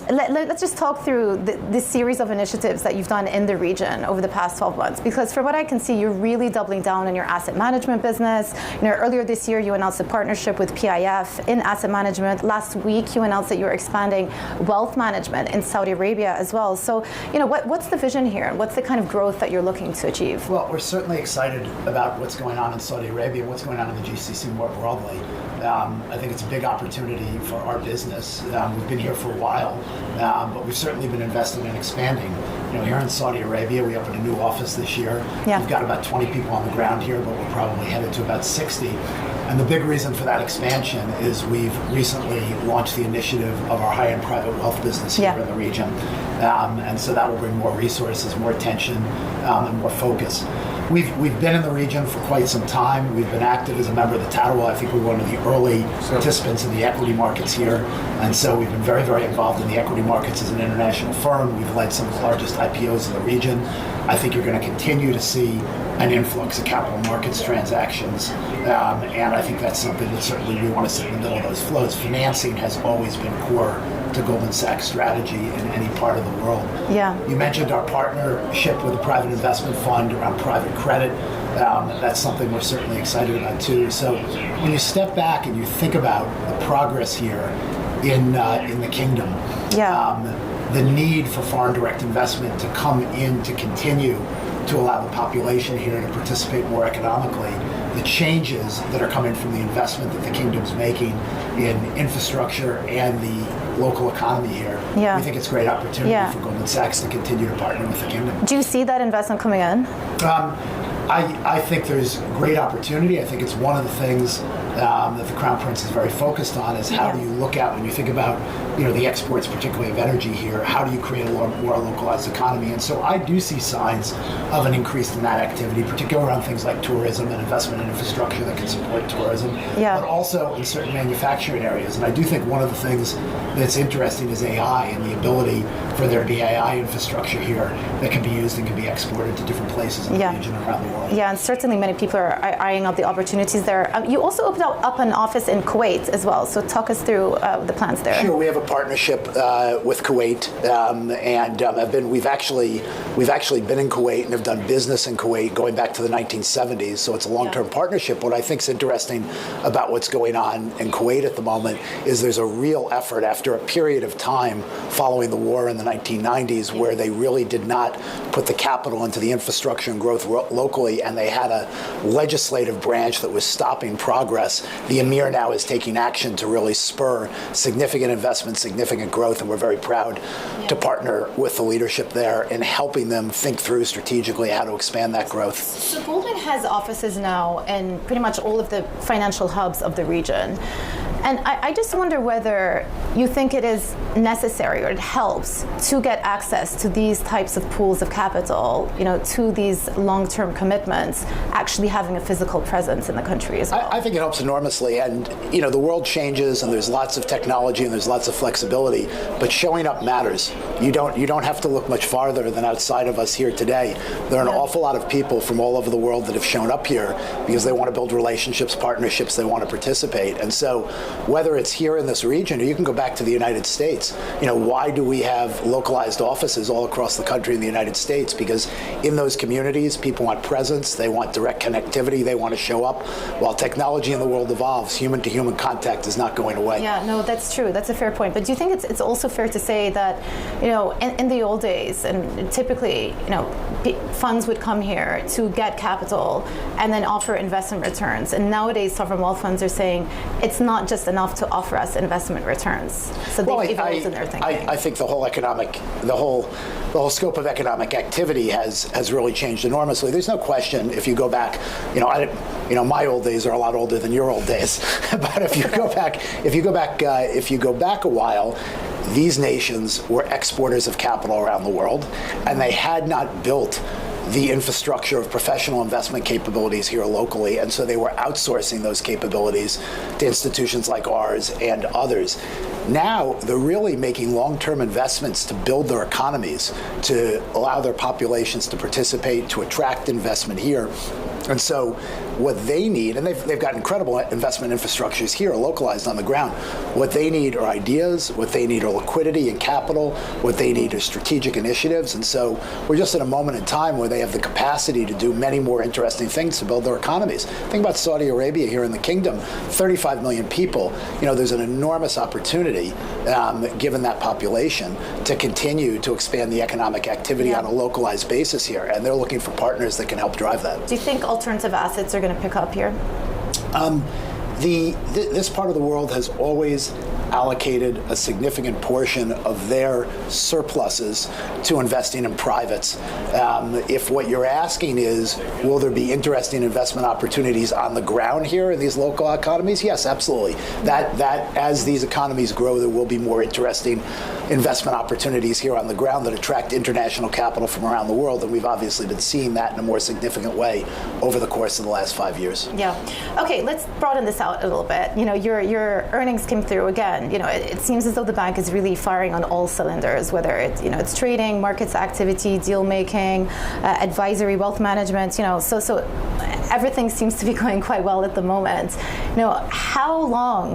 Let's just talk through this series of initiatives that you've done in the region over the past 12 months, because from what I can see, you're really doubling down on your asset management business. Earlier this year, you announced a partnership with PIF in asset management. Last week, you announced that you're expanding wealth management in Saudi Arabia as well. So, what's the vision here? What's the kind of growth that you're looking to achieve? Well, we're certainly excited about what's going on in Saudi Arabia and what's going on in the GCC more broadly. I think it's a big opportunity for our business. We've been here for a while, but we've certainly been investing and expanding. Here in Saudi Arabia, we opened a new office this year. Yeah. We've got about 20 people on the ground here, but we're probably headed to about 60. And the big reason for that expansion is we've recently launched the initiative of our high-end private wealth business here in the region. And so that will bring more resources, more attention, and more focus. We've been in the region for quite some time. We've been active as a member of the Tadawul. I think we were one of the early participants in the equity markets here. And so we've been very, very involved in the equity markets as an international firm. We've led some of the largest IPOs in the region. I think you're going to continue to see an influx of capital markets transactions. And I think that's something that certainly we want to sit in the middle of those flows. Financing has always been core to Goldman Sachs strategy in any part of the world. Yeah. You mentioned our partnership with a private investment fund around private credit. That's something we're certainly excited about too. So when you step back and you think about the progress here in the kingdom, the need for foreign direct investment to come in to continue to allow the population here to participate more economically, the changes that are coming from the investment that the kingdom's making in infrastructure and the local economy here, we think it's a great opportunity for Goldman Sachs to continue to partner with the kingdom. Do you see that investment coming in? I think there's great opportunity. I think it's one of the things that the Crown Prince is very focused on is how do you look at, when you think about the exports, particularly of energy here, how do you create a more localized economy? And so I do see signs of an increase in that activity, particularly around things like tourism and investment in infrastructure that can support tourism, but also in certain manufacturing areas. And I do think one of the things that's interesting is AI and the ability for there to be AI infrastructure here that can be used and can be exported to different places in the region and around the world. Yeah, and certainly many people are eyeing up the opportunities there. You also opened up an office in Kuwait as well, so talk us through the plans there. Sure, we have a partnership with Kuwait, and we've actually been in Kuwait and have done business in Kuwait going back to the 1970s, so it's a long-term partnership. What I think is interesting about what's going on in Kuwait at the moment is there's a real effort after a period of time following the war in the 1990s where they really did not put the capital into the infrastructure and growth locally, and they had a legislative branch that was stopping progress. The Emir now is taking action to really spur significant investment, significant growth, and we're very proud to partner with the leadership there in helping them think through strategically how to expand that growth. So Goldman has offices now in pretty much all of the financial hubs of the region. And I just wonder whether you think it is necessary or it helps to get access to these types of pools of capital, to these long-term commitments, actually having a physical presence in the country as well. I think it helps enormously. And, the world changes and there's lots of technology and there's lots of flexibility, but showing up matters. You don't have to look much farther than outside of us here today. There are an awful lot of people from all over the world that have shown up here because they want to build relationships, partnerships, they want to participate. And so whether it's here in this region or you can go back to the United States, why do we have localized offices all across the country in the United States? Because in those communities, people want presence, they want direct connectivity, they want to show up. While technology in the world evolves, human-to-human contact is not going away. Yeah, no, that's true. That's a fair point. But do you think it's also fair to say that, in the old days, and typically, funds would come here to get capital and then offer investment returns. And nowadays, sovereign wealth funds are saying it's not just enough to offer us investment returns. So they've evolved in their thinking. I think the whole scope of economic activity has really changed enormously. There's no question. If you go back, my old days are a lot older than your old days. But if you go back a while, these nations were exporters of capital around the world, and they had not built the infrastructure of professional investment capabilities here locally, and so they were outsourcing those capabilities to institutions like ours and others. Now they're really making long-term investments to build their economies, to allow their populations to participate, to attract investment here. And so what they need, and they've got incredible investment infrastructures here localized on the ground. What they need are ideas, what they need are liquidity and capital, what they need are strategic initiatives. And so we're just at a moment in time where they have the capacity to do many more interesting things to build their economies. Think about Saudi Arabia here in the kingdom, 35 million people. There's an enormous opportunity, given that population, to continue to expand the economic activity on a localized basis here. And they're looking for partners that can help drive that. Do you think alternative assets are going to pick up here? This part of the world has always allocated a significant portion of their surpluses to investing in privates. If what you're asking is, will there be interesting investment opportunities on the ground here in these local economies? Yes, absolutely. That as these economies grow, there will be more interesting investment opportunities here on the ground that attract international capital from around the world, and we've obviously been seeing that in a more significant way over the course of the last 5 years. Yeah. Okay, let's broaden this out a little bit. Your earnings came through again. It seems as though the bank is really firing on all cylinders, whether it's trading, markets activity, deal making, advisory, wealth management. So everything seems to be going quite well at the moment. How long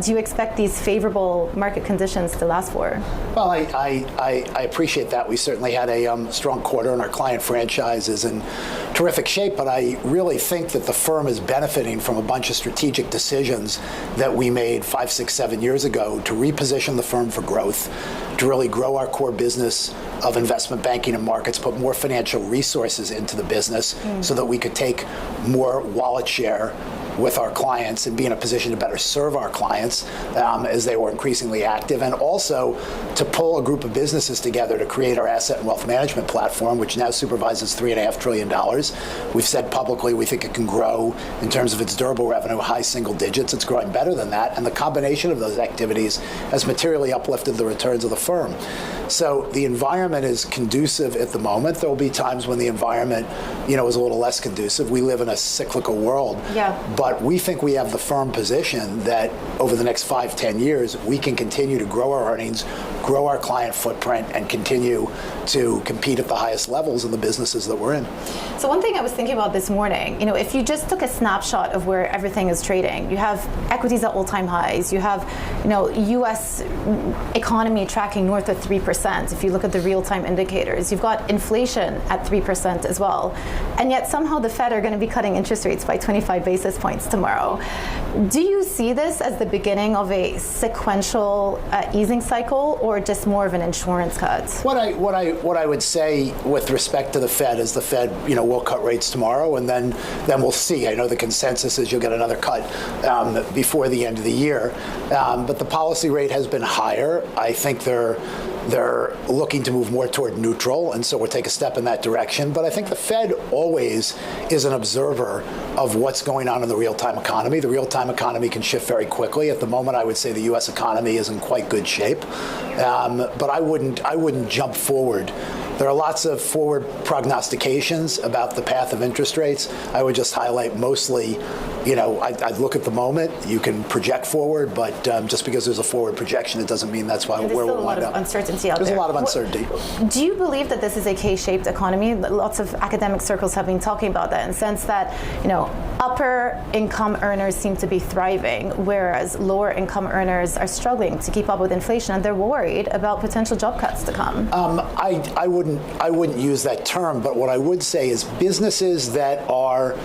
do you expect these favorable market conditions to last for? Well, I appreciate that. We certainly had a strong quarter, and our client franchise is in terrific shape, but I really think that the firm is benefiting from a bunch of strategic decisions that we made 5, 6, 7 years ago to reposition the firm for growth, to really grow our core business of investment banking and markets, put more financial resources into the business so that we could take more wallet share with our clients and be in a position to better serve our clients as they were increasingly active, and also to pull a group of businesses together to create our asset and wealth management platform, which now supervises $3.5 trillion. We've said publicly we think it can grow in terms of its durable revenue high single digits. It's growing better than that, and the combination of those activities has materially uplifted the returns of the firm. So the environment is conducive at the moment. There will be times when the environment, is a little less conducive. We live in a cyclical world. Yeah. But we think we have the firm position that over the next 5, 10 years, we can continue to grow our earnings, grow our client footprint, and continue to compete at the highest levels in the businesses that we're in. So one thing I was thinking about this morning, if you just took a snapshot of where everything is trading, you have equities at all-time highs, you have, U.S. economy tracking north of 3%. If you look at the real-time indicators, you've got inflation at 3% as well, and yet somehow the Fed are going to be cutting interest rates by 25 basis points tomorrow. Do you see this as the beginning of a sequential easing cycle, or just more of an insurance cut? What I would say with respect to the Fed is the Fed, will cut rates tomorrow, and then we'll see. I know the consensus is you'll get another cut before the end of the year, but the policy rate has been higher. I think they're looking to move more toward neutral, and so we'll take a step in that direction. But I think the Fed always is an observer of what's going on in the real-time economy. The real-time economy can shift very quickly. At the moment, I would say the U.S. economy is in quite good shape, but I wouldn't jump forward. There are lots of forward prognostications about the path of interest rates. I would just highlight mostly, I'd look at the moment. You can project forward, but just because there's a forward projection, it doesn't mean that's where we'll wind up. There's still a lot of uncertainty out there. There's a lot of uncertainty. Do you believe that this is a K-shaped economy? Lots of academic circles have been talking about that in the sense that, upper income earners seem to be thriving, whereas lower income earners are struggling to keep up with inflation, and they're worried about potential job cuts to come. I wouldn't use that term, but what I would say is businesses that are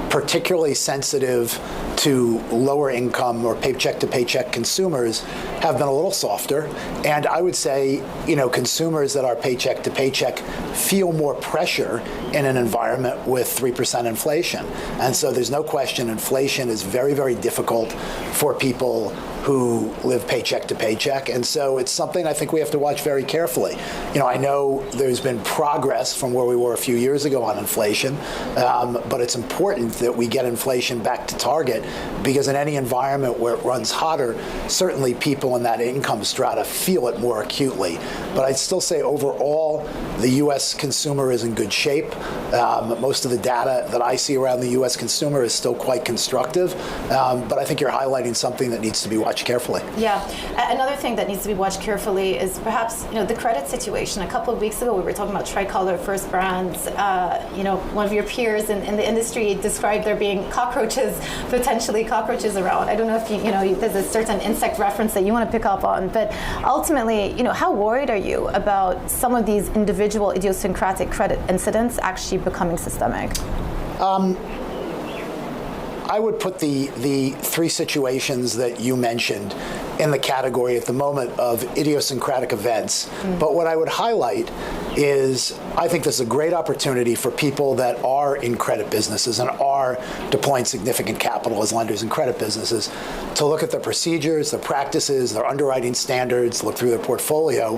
particularly sensitive to lower income or paycheck to paycheck consumers have been a little softer. And I would say, consumers that are paycheck to paycheck feel more pressure in an environment with 3% inflation. And so there's no question inflation is very, very difficult for people who live paycheck to paycheck. And so it's something I think we have to watch very carefully. I know there's been progress from where we were a few years ago on inflation, but it's important that we get inflation back to target because in any environment where it runs hotter, certainly people in that income strata feel it more acutely. But I'd still say overall, the U.S. consumer is in good shape. Most of the data that I see around the U.S. consumer is still quite constructive. But I think you're highlighting something that needs to be watched carefully. Yeah. Another thing that needs to be watched carefully is perhaps, the credit situation. A couple of weeks ago, we were talking about Tricolor, First Brands. One of your peers in the industry described there being potentially cockroaches around. I don't know if there's a certain insect reference that you want to pick up on, but ultimately, how worried are you about some of these individual idiosyncratic credit incidents actually becoming systemic? I would put the three situations that you mentioned in the category at the moment of idiosyncratic events. But what I would highlight is I think this is a great opportunity for people that are in credit businesses and are deploying significant capital as lenders in credit businesses to look at their procedures, their practices, their underwriting standards, look through their portfolio,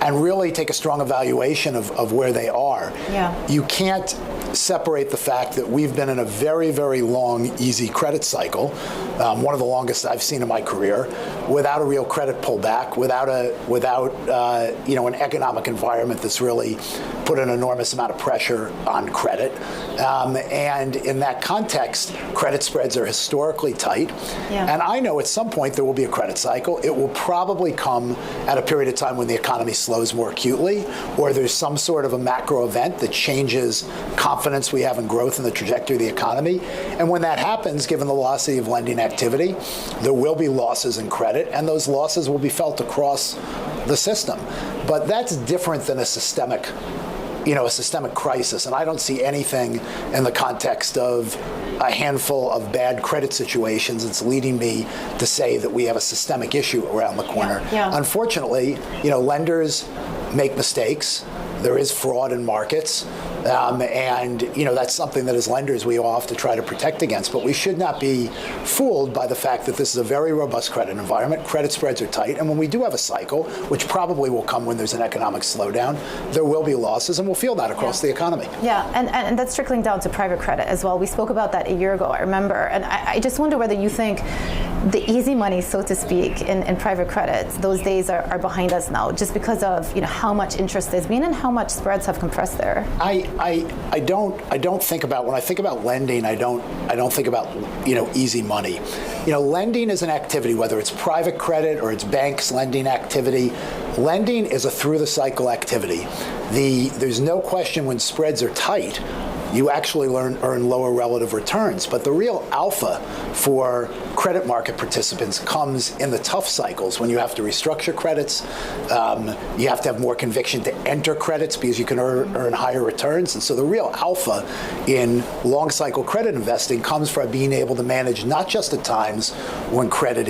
and really take a strong evaluation of where they are. Yeah. You can't separate the fact that we've been in a very, very long, easy credit cycle, one of the longest I've seen in my career, without a real credit pullback, without an economic environment that's really put an enormous amount of pressure on credit. And in that context, credit spreads are historically tight. Yeah. And I know at some point there will be a credit cycle. It will probably come at a period of time when the economy slows more acutely, or there's some sort of a macro event that changes confidence we have in growth and the trajectory of the economy. And when that happens, given the velocity of lending activity, there will be losses in credit, and those losses will be felt across the system. But that's different than a systemic crisis. And I don't see anything in the context of a handful of bad credit situations that's leading me to say that we have a systemic issue around the corner. Yeah. Unfortunately, lenders make mistakes. There is fraud in markets. And that's something that as lenders we all have to try to protect against. But we should not be fooled by the fact that this is a very robust credit environment. Credit spreads are tight. And when we do have a cycle, which probably will come when there's an economic slowdown, there will be losses, and we'll feel that across the economy. Yeah, and that's trickling down to private credit as well. We spoke about that a year ago, I remember. And I just wonder whether you think the easy money, so to speak, in private credit, those days are behind us now, just because of how much interest there's been and how much spreads have compressed there. I don't think about, when I think about lending, I don't think about easy money. Lending is an activity, whether it's private credit or it's banks lending activity. Lending is a through the cycle activity. There's no question when spreads are tight, you actually earn lower relative returns. But the real alpha for credit market participants comes in the tough cycles when you have to restructure credits. You have to have more conviction to enter credits because you can earn higher returns. And so the real alpha in long cycle credit investing comes from being able to manage not just at times when credit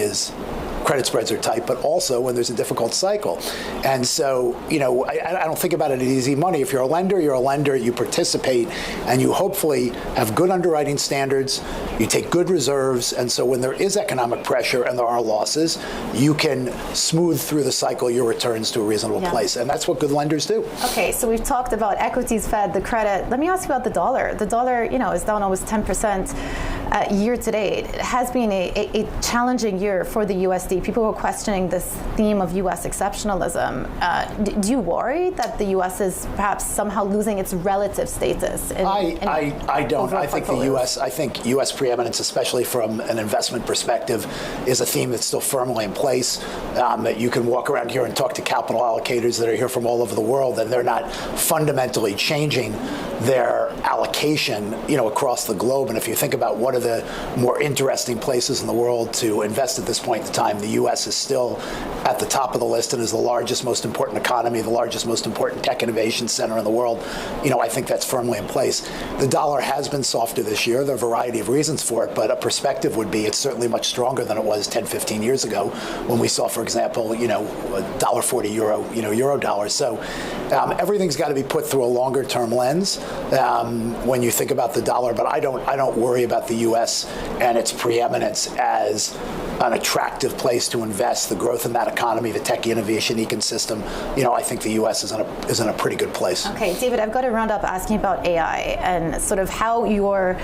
spreads are tight, but also when there's a difficult cycle. And so, I don't think about it as easy money. If you're a lender, you participate, and you hopefully have good underwriting standards, you take good reserves, and so when there is economic pressure and there are losses, you can smooth through the cycle your returns to a reasonable place. And that's what good lenders do. Okay, so we've talked about equities, Fed, the credit. Let me ask you about the dollar. The dollar, is down almost 10% year to date. It has been a challenging year for the USD. People were questioning this theme of U.S. exceptionalism. Do you worry that the U.S. is perhaps somehow losing its relative status? I don't. I think U.S. preeminence, especially from an investment perspective, is a theme that's still firmly in place. That you can walk around here and talk to capital allocators that are here from all over the world, and they're not fundamentally changing their allocation, across the globe. And if you think about what are the more interesting places in the world to invest at this point in time, the U.S. is still at the top of the list and is the largest, most important economy, the largest, most important tech innovation center in the world. I think that's firmly in place. The dollar has been softer this year. There are a variety of reasons for it, but a perspective would be it's certainly much stronger than it was 10, 15 years ago when we saw, for example, $1.40 euro dollar. So everything's got to be put through a longer term lens when you think about the dollar, but I don't worry about the U.S. and its preeminence as an attractive place to invest, the growth in that economy, the tech innovation ecosystem, I think the U.S. is in a pretty good place. Okay, David, I've got to round up asking about AI and sort of how you're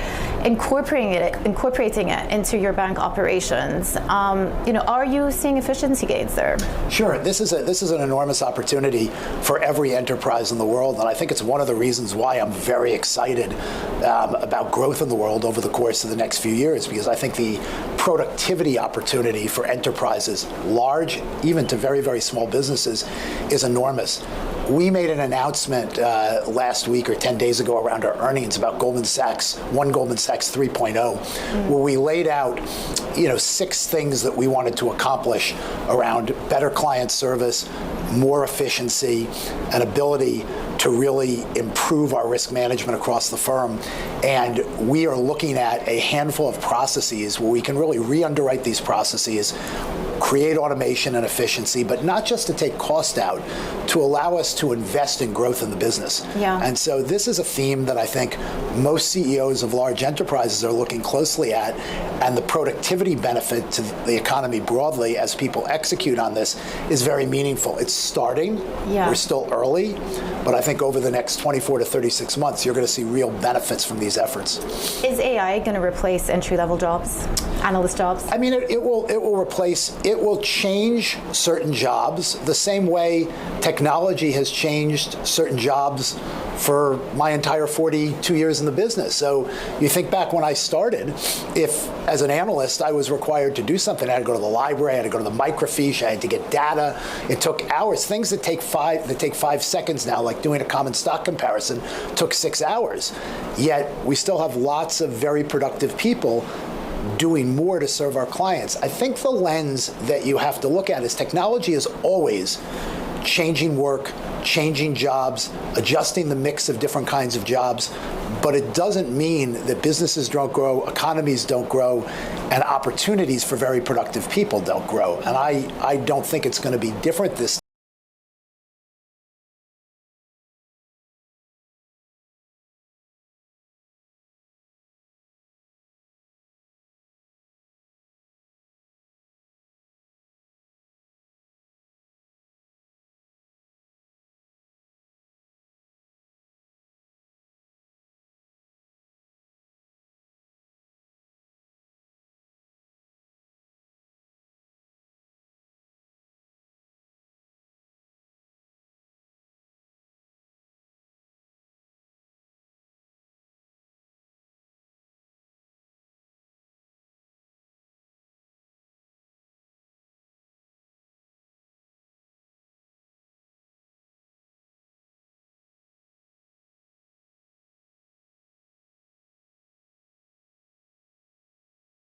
incorporating it into your bank operations. Are you seeing efficiency gains there? Sure. This is an enormous opportunity for every enterprise in the world, and I think it's one of the reasons why I'm very excited about growth in the world over the course of the next few years, because I think the productivity opportunity for enterprises, large, even to very, very small businesses, is enormous. We made an announcement last week or 10 days ago around our earnings about Goldman Sachs 3.0, where we laid out 6 things that we wanted to accomplish around better client service, more efficiency, and ability to really improve our risk management across the firm. And we are looking at a handful of processes where we can really re-underwrite these processes, create automation and efficiency, but not just to take cost out, to allow us to invest in growth in the business. Yeah. And so this is a theme that I think most CEOs of large enterprises are looking closely at, and the productivity benefit to the economy broadly as people execute on this is very meaningful. It's starting. Yeah. We're still early, but I think over the next 24 to 36 months, you're going to see real benefits from these efforts. Is AI going to replace entry-level jobs, analyst jobs? I mean, it will change certain jobs the same way technology has changed certain jobs for my entire 42 years in the business. So you think back when I started, if as an analyst I was required to do something, I had to go to the library, I had to go to the microfiche, I had to get data. It took hours. Things that take 5 seconds now, like doing a common stock comparison, took 6 hours. Yet we still have lots of very productive people doing more to serve our clients. I think the lens that you have to look at is technology is always changing work, changing jobs, adjusting the mix of different kinds of jobs, but it doesn't mean that businesses don't grow, economies don't grow, and opportunities for very productive people don't grow. And I don't think it's going to be different this